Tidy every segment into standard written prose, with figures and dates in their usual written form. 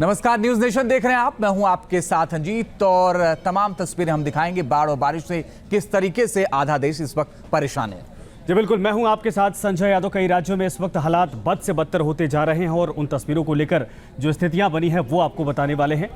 नमस्कार, news nation देख रहे हैं आप। मैं हूं आपके साथ अंजीत और तमाम तस्वीरें हम दिखाएंगे बाढ़ और बारिश से किस तरीके से आधा देश इस वक्त परेशान है। जी बिल्कुल, मैं हूं आपके साथ संजय यादव। कई राज्यों में इस वक्त हालात बद से बदतर होते जा रहे हैं और उन तस्वीरों को लेकर जो स्थितियां बनी हैं वो आपको बताने वाले हैं।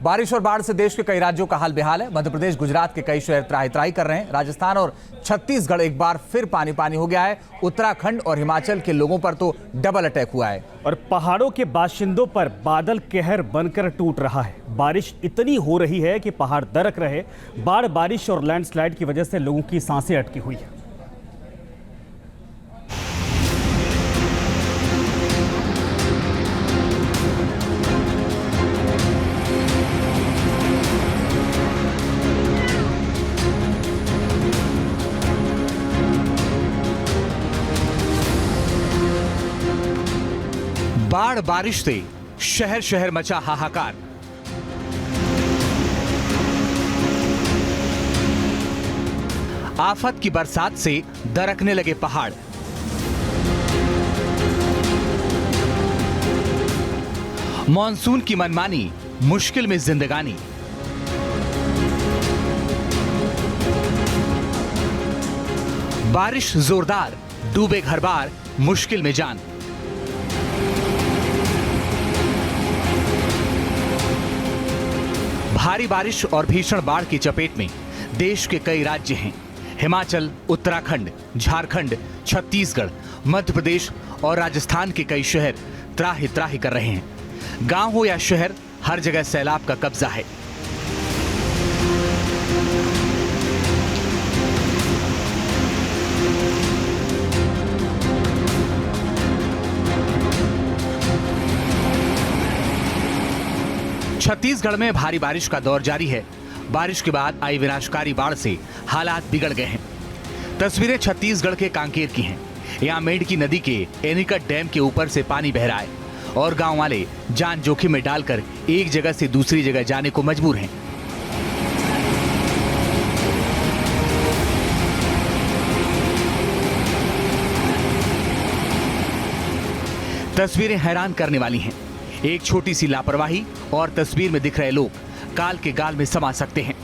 बारिश और बाढ़ से देश के कई राज्यों का हाल बेहाल है। मध्य प्रदेश, गुजरात के कई शहर त्राही त्राही कर रहे हैं। राजस्थान और छत्तीसगढ़ एक बार फिर पानी पानी हो गया है। उत्तराखंड और हिमाचल के लोगों पर तो डबल अटैक हुआ है और पहाड़ों के बाशिंदों पर बादल कहर बनकर टूट रहा है। बारिश इतनी हो रही है कि पहाड़ दरक रहे। बाढ़, बारिश और लैंडस्लाइड की वजह से लोगों की सांसें अटकी हुई है। बाढ़ बारिश से शहर शहर मचा हाहाकार। आफत की बरसात से दरकने लगे पहाड़। मॉनसून की मनमानी, मुश्किल में जिंदगानी। बारिश जोरदार, डूबे घर बार, मुश्किल में जान। भारी बारिश और भीषण बाढ़ की चपेट में देश के कई राज्य हैं। हिमाचल, उत्तराखंड, झारखंड, छत्तीसगढ़, मध्य प्रदेश और राजस्थान के कई शहर त्राही त्राही कर रहे हैं। गांव हो या शहर, हर जगह सैलाब का कब्जा है। छत्तीसगढ़ में भारी बारिश का दौर जारी है। बारिश के बाद आई विनाशकारी बाढ़ से हालात बिगड़ गए हैं। तस्वीरें छत्तीसगढ़ के कांकेर की हैं। यहां मेंढकी नदी के एनीकट डैम के ऊपर से पानी बह रहा है और गांव वाले जान जोखिम में डालकर एक जगह से दूसरी जगह जाने को मजबूर हैं। तस्वीरें हैरान करने वाली हैं। एक छोटी सी लापरवाही और तस्वीर में दिख रहे लोग काल के गाल में समा सकते हैं।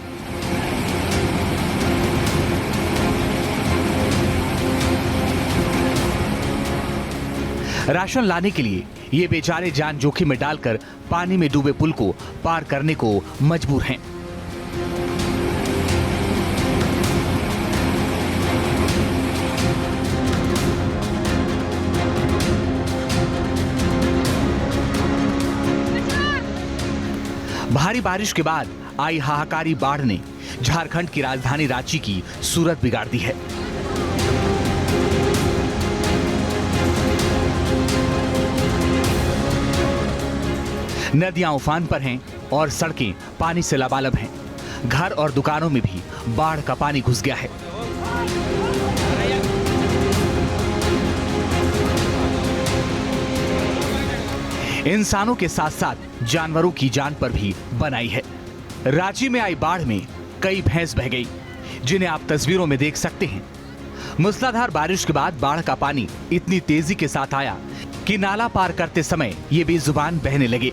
राशन लाने के लिए ये बेचारे जान जोखिम में डालकर पानी में डूबे पुल को पार करने को मजबूर हैं। भारी बारिश के बाद आई हाहाकारी बाढ़ ने झारखंड की राजधानी रांची की सूरत बिगाड़ दी है। नदियां उफान पर हैं और सड़कें पानी से लबालब हैं। घर और दुकानों में भी बाढ़ का पानी घुस गया है। इंसानों के साथ साथ जानवरों की जान पर भी बनाई है। रांची में आई बाढ़ में कई भैंस बह गई, जिन्हें आप तस्वीरों में देख सकते हैं। मूसलाधार बारिश के बाद बाढ़ का पानी इतनी तेजी के साथ आया कि नाला पार करते समय ये बेजुबान बहने लगे।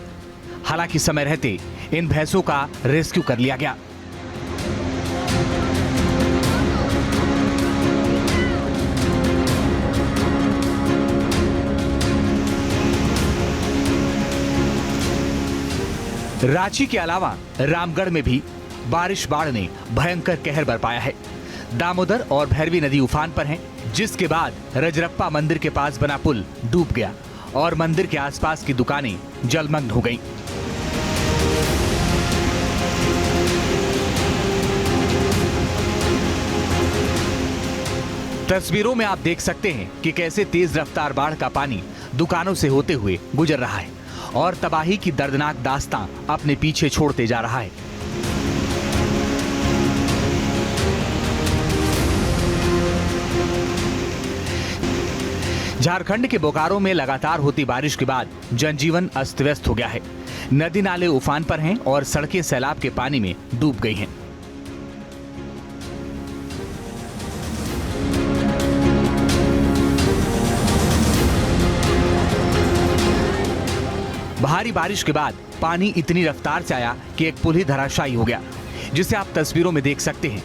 हालांकि समय रहते इन भैंसों का रेस्क्यू कर लिया गया। रांची के अलावा रामगढ़ में भी बारिश बाढ़ ने भयंकर कहर बरपाया है। दामोदर और भैरवी नदी उफान पर हैं, जिसके बाद रजरप्पा मंदिर के पास बना पुल डूब गया और मंदिर के आसपास की दुकानें जलमग्न हो गईं। तस्वीरों में आप देख सकते हैं कि कैसे तेज रफ्तार बाढ़ का पानी दुकानों से होते हुए गुजर रहा है और तबाही की दर्दनाक दास्तां अपने पीछे छोड़ते जा रहा है। झारखंड के बोकारो में लगातार होती बारिश के बाद जनजीवन अस्त व्यस्त हो गया है। नदी नाले उफान पर हैं और सड़कें सैलाब के पानी में डूब गई हैं। भारी बारिश के बाद पानी इतनी रफ्तार से आया कि एक पुल ही धराशायी हो गया, जिसे आप तस्वीरों में देख सकते हैं।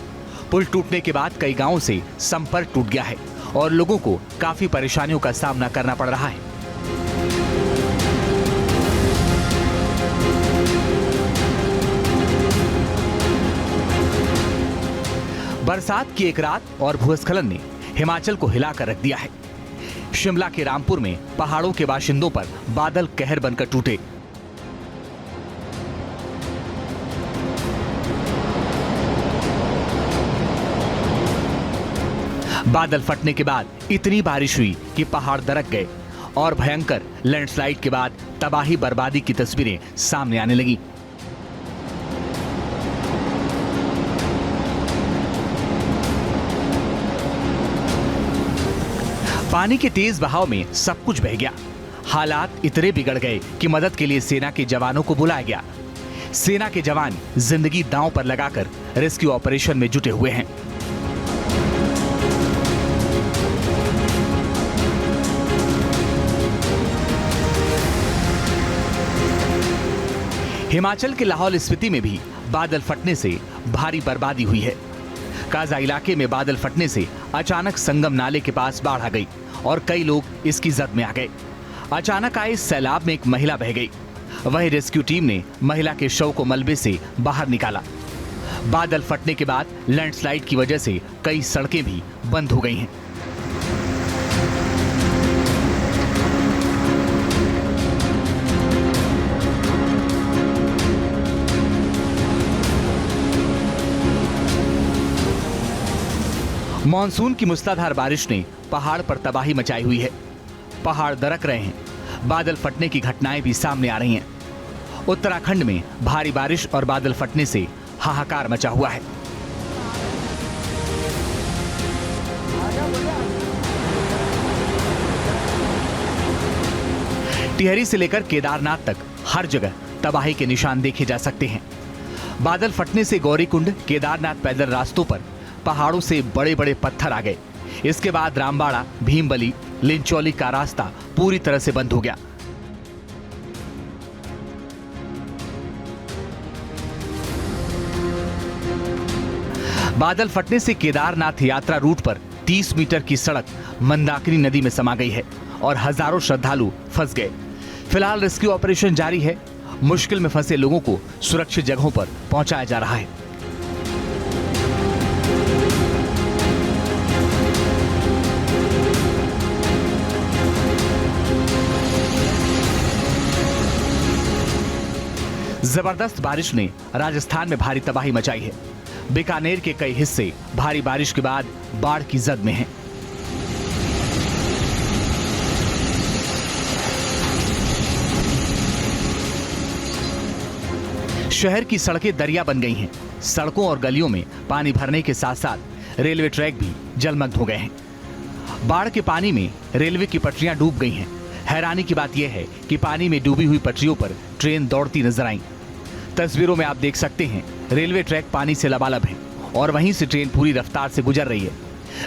पुल टूटने के बाद कई गांवों से संपर्क टूट गया है और लोगों को काफी परेशानियों का सामना करना पड़ रहा है। बरसात की एक रात और भूस्खलन ने हिमाचल को हिलाकर रख दिया है। शिमला के रामपुर में पहाड़ों के बाशिंदों पर बादल कहर बनकर टूटे। बादल फटने के बाद इतनी बारिश हुई कि पहाड़ दरक गए और भयंकर लैंडस्लाइड के बाद तबाही बर्बादी की तस्वीरें सामने आने लगी। पानी के तेज बहाव में सब कुछ बह गया। हालात इतने बिगड़ गए कि मदद के लिए सेना के जवानों को बुलाया गया। सेना के जवान जिंदगी दांव पर लगाकर रेस्क्यू ऑपरेशन में जुटे हुए हैं। हिमाचल के लाहौल स्पीति में भी बादल फटने से भारी बर्बादी हुई है। काजा इलाके में बादल फटने से अचानक संगम नाले के पास बाढ़ आ गई और कई लोग इसकी जद में आ गए। अचानक आए सैलाब में एक महिला बह गई। वही रेस्क्यू टीम ने महिला के शव को मलबे से बाहर निकाला। बादल फटने के बाद लैंडस्लाइड की वजह से कई सड़कें भी बंद हो गई हैं। मॉनसून की मूसलाधार बारिश ने पहाड़ पर तबाही मचाई हुई है। पहाड़ दरक रहे हैं। बादल फटने की घटनाएं भी सामने आ रही हैं। उत्तराखंड में भारी बारिश और बादल फटने से हाहाकार मचा हुआ है। टिहरी से लेकर केदारनाथ तक हर जगह तबाही के निशान देखे जा सकते हैं। बादल फटने से गौरीकुंड, केदारनाथ पैदल रास्तों पर पहाड़ों से बड़े बड़े पत्थर आ गए। इसके बाद रामबाड़ा, भीमबली, लिंचौली का रास्ता पूरी तरह से बंद हो गया। बादल फटने से केदारनाथ यात्रा रूट पर 30 मीटर की सड़क मंदाकिनी नदी में समा गई है और हजारों श्रद्धालु फंस गए। फिलहाल रेस्क्यू ऑपरेशन जारी है। मुश्किल में फंसे लोगों को सुरक्षित जगहों पर पहुंचाया जा रहा है। जबरदस्त बारिश ने राजस्थान में भारी तबाही मचाई है। बीकानेर के कई हिस्से भारी बारिश के बाद बाढ़ की जद में हैं। शहर की सड़कें दरिया बन गई हैं। सड़कों और गलियों में पानी भरने के साथ साथ रेलवे ट्रैक भी जलमग्न हो गए हैं। बाढ़ के पानी में रेलवे की पटरियां डूब गई हैं। हैरानी की बात यह है कि पानी में डूबी हुई पटरियों पर ट्रेन दौड़ती नजर आई। तस्वीरों में आप देख सकते हैं रेलवे ट्रैक पानी से लबालब है और वहीं से ट्रेन पूरी रफ्तार से गुजर रही है।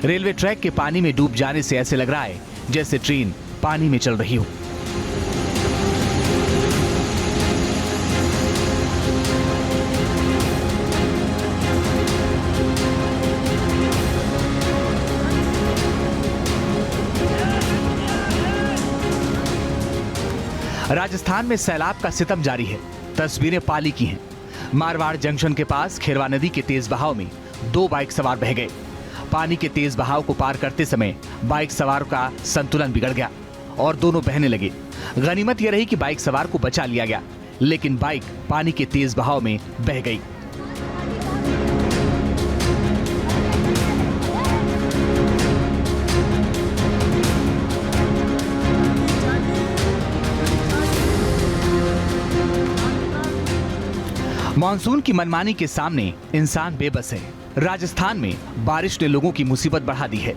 रेलवे ट्रैक के पानी में डूब जाने से ऐसे लग रहा है जैसे ट्रेन पानी में चल रही हो। राजस्थान में सैलाब का सितम जारी है। तस्वीरें पाली की हैं। मारवाड़ जंक्शन के पास खेरवा नदी के तेज बहाव में 2 बाइक सवार बह गए। पानी के तेज बहाव को पार करते समय बाइक सवार का संतुलन बिगड़ गया और दोनों बहने लगे। गनीमत यह रही कि बाइक सवार को बचा लिया गया, लेकिन बाइक पानी के तेज बहाव में बह गई। मॉनसून की मनमानी के सामने इंसान बेबस है। राजस्थान में बारिश ने लोगों की मुसीबत बढ़ा दी है।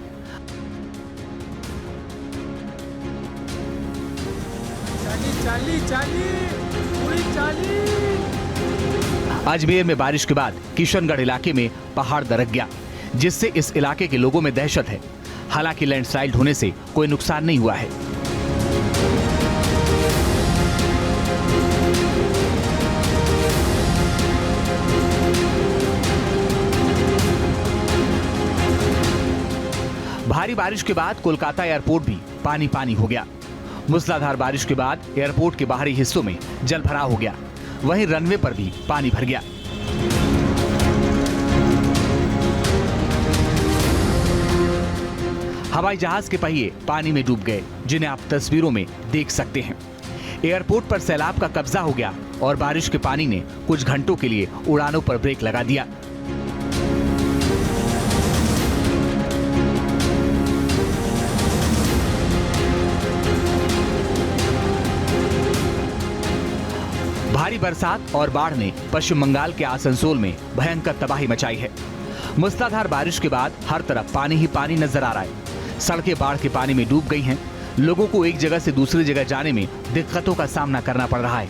अजमेर में बारिश के बाद किशनगढ़ इलाके में पहाड़ दरक गया, जिससे इस इलाके के लोगों में दहशत है। हालांकि लैंडस्लाइड होने से कोई नुकसान नहीं हुआ है। बारिश के बाद कोलकाता एयरपोर्ट भी पानी पानी हो गया। मूसलाधार बारिश के बाद एयरपोर्ट के बाहरी हिस्सों में जल भराव हो गया। वहीं रनवे पर भी पानी भर गया। हवाई जहाज के पहिए पानी में डूब गए, जिन्हें आप तस्वीरों में देख सकते हैं। एयरपोर्ट पर सैलाब का कब्जा हो गया और बारिश के पानी ने कुछ घंटों के लिए उड़ानों पर ब्रेक लगा दिया। भारी बरसात और बाढ़ ने पश्चिम बंगाल के आसनसोल में भयंकर तबाही मचाई है। मूसलाधार बारिश के बाद हर तरफ पानी ही पानी नजर आ रहा है। सड़कें बाढ़ के पानी में डूब गई हैं। लोगों को एक जगह से दूसरी जगह जाने में दिक्कतों का सामना करना पड़ रहा है।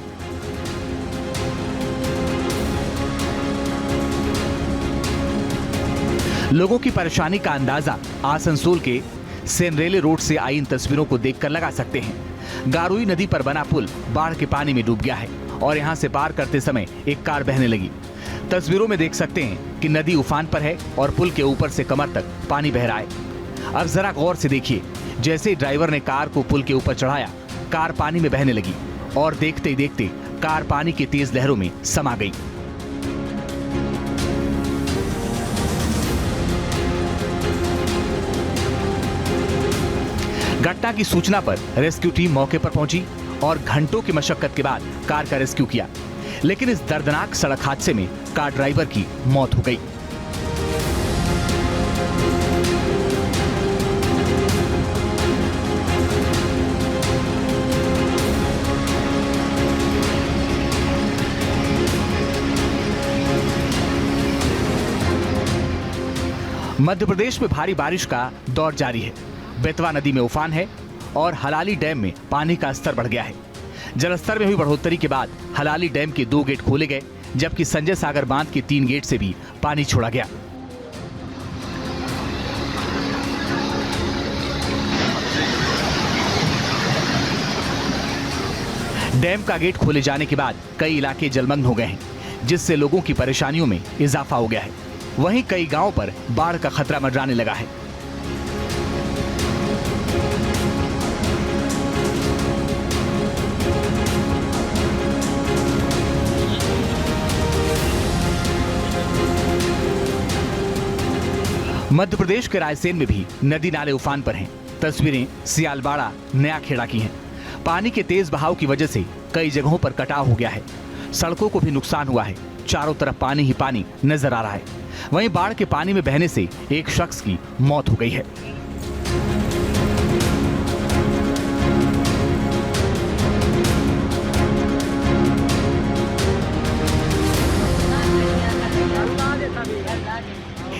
लोगों की परेशानी का अंदाजा आसनसोल के सेनरेले रोड से आई इन तस्वीरों को देखकर लगा सकते हैं। गारुई नदी पर बना पुल बाढ़ के पानी में डूब गया है और यहां से पार करते समय एक कार बहने लगी। तस्वीरों में देख सकते हैं कि नदी उफान पर है और पुल के ऊपर से कमर तक पानी बह रहा है। अब जरा गौर से देखिए, जैसे ही ड्राइवर ने कार को पुल के ऊपर चढ़ाया, कार पानी में बहने लगी और देखते ही देखते कार पानी की तेज लहरों में समा गई। घटना की सूचना पर रेस्क्यू टीम मौके पर पहुंची और घंटों की मशक्कत के बाद कार का रेस्क्यू किया, लेकिन इस दर्दनाक सड़क हादसे में कार ड्राइवर की मौत हो गई। मध्य प्रदेश में भारी बारिश का दौर जारी है। बेतवा नदी में उफान है और हलाली डैम में पानी का स्तर बढ़ गया है। जलस्तर में हुई बढ़ोतरी के बाद हलाली डैम के 2 गेट खोले गए, जबकि संजय सागर बांध के 3 गेट से भी पानी छोड़ा गया। डैम का गेट खोले जाने के बाद कई इलाके जलमग्न हो गए हैं, जिससे लोगों की परेशानियों में इजाफा हो गया है। वहीं कई गांवों पर बाढ़ का खतरा मंडराने लगा है। मध्य प्रदेश के रायसेन में भी नदी नाले उफान पर हैं। तस्वीरें सियालबाड़ा नया खेड़ा की हैं। पानी के तेज बहाव की वजह से कई जगहों पर कटाव हो गया है। सड़कों को भी नुकसान हुआ है। चारों तरफ पानी ही पानी नजर आ रहा है। वहीं बाढ़ के पानी में बहने से एक शख्स की मौत हो गई है।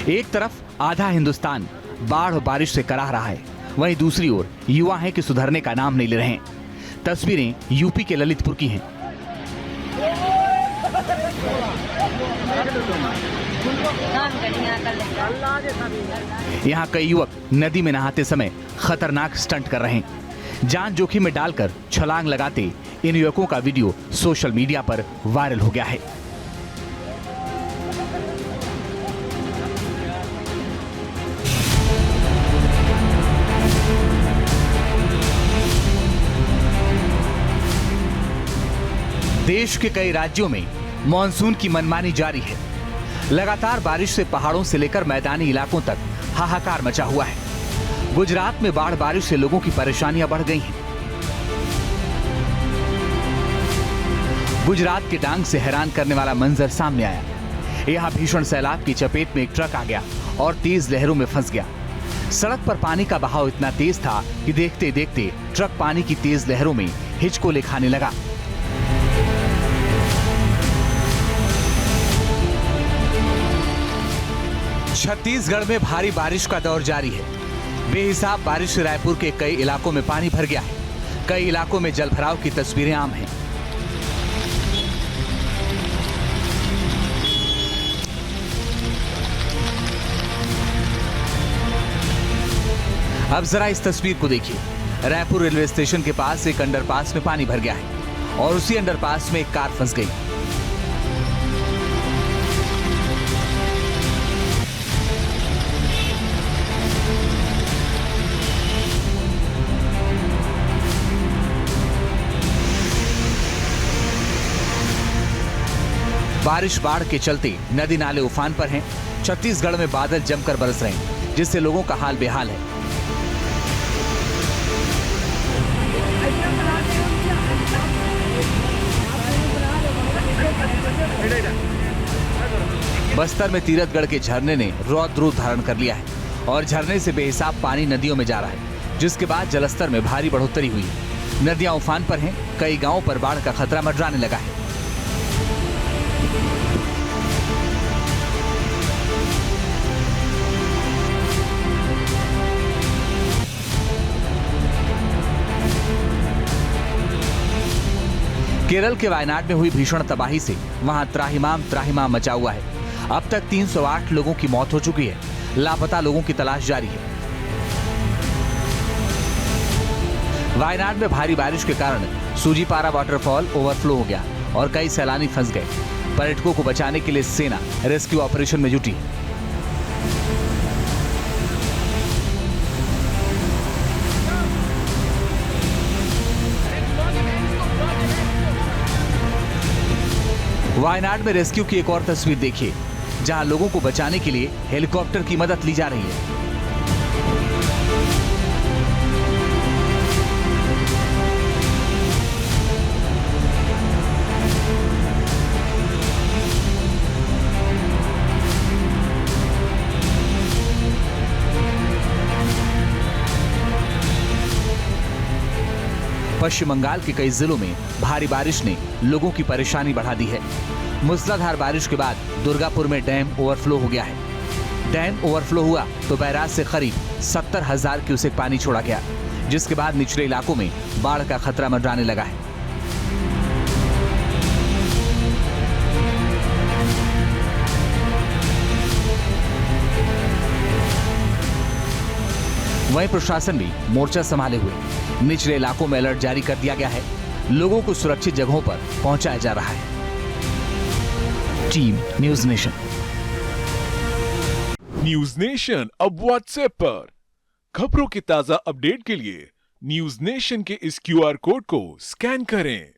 एक तरफ आधा हिंदुस्तान बाढ़ और बारिश से कराह रहा है, वहीं दूसरी ओर युवा हैं कि सुधरने का नाम नहीं ले रहे हैं। तस्वीरें यूपी के ललितपुर की हैं। यहाँ कई युवक नदी में नहाते समय खतरनाक स्टंट कर रहे हैं। जान जोखिम में डालकर छलांग लगाते इन युवकों का वीडियो सोशल मीडिया पर वायरल हो गया है। देश के कई राज्यों में मॉनसून की मनमानी जारी है। लगातार बारिश से पहाड़ों से लेकर मैदानी इलाकों तक हाहाकार मचा हुआ है। गुजरात में बाढ़ बारिश से लोगों की परेशानियां बढ़ गई हैं। गुजरात के डांग से हैरान करने वाला मंजर सामने आया। यहां भीषण सैलाब की चपेट में एक ट्रक आ गया और तेज लहरों में फंस गया। सड़क पर पानी का बहाव इतना तेज था कि देखते देखते ट्रक पानी की तेज लहरों में हिचकोले खाने लगा। छत्तीसगढ़ में भारी बारिश का दौर जारी है। बेहिसाब बारिश से रायपुर के कई इलाकों में पानी भर गया है। कई इलाकों में जलभराव की तस्वीरें आम हैं। अब जरा इस तस्वीर को देखिए। रायपुर रेलवे स्टेशन के पास एक अंडरपास में पानी भर गया है और उसी अंडरपास में एक कार फंस गई। बारिश बाढ़ के चलते नदी नाले उफान पर हैं। छत्तीसगढ़ में बादल जमकर बरस रहे हैं, जिससे लोगों का हाल बेहाल है। बस्तर में तीरथगढ़ के झरने ने रौद्र रूप धारण कर लिया है और झरने से बेहिसाब पानी नदियों में जा रहा है, जिसके बाद जलस्तर में भारी बढ़ोतरी हुई है। नदियां उफान पर हैं, कई गांवों पर बाढ़ का खतरा मंडराने लगा है। केरल के वायनाड में हुई भीषण तबाही से वहां त्राहिमाम मचा हुआ है। अब तक 308 लोगों की मौत हो चुकी है। लापता लोगों की तलाश जारी है। वायनाड में भारी बारिश के कारण सूजीपारा वाटरफॉल ओवरफ्लो हो गया और कई सैलानी फंस गए। पर्यटकों को बचाने के लिए सेना रेस्क्यू ऑपरेशन में जुटी है। वायनाड में रेस्क्यू की एक और तस्वीर देखिए, जहां लोगों को बचाने के लिए हेलीकॉप्टर की मदद ली जा रही है। पश्चिम बंगाल के कई जिलों में भारी बारिश ने लोगों की परेशानी बढ़ा दी है। मूसलाधार बारिश के बाद दुर्गापुर में डैम ओवरफ्लो हो गया है। डैम ओवरफ्लो हुआ तो बैराज से करीब 70,000 क्यूसेक पानी छोड़ा गया, जिसके बाद निचले इलाकों में बाढ़ का खतरा मंडराने लगा है। वहीं प्रशासन भी मोर्चा संभाले हुए निचले इलाकों में अलर्ट जारी कर दिया गया है। लोगों को सुरक्षित जगहों पर पहुंचाया जा रहा है। Team news nation. News nation अब व्हाट्सएप पर खबरों की ताजा अपडेट के लिए न्यूज नेशन के इस QR कोड को स्कैन करें।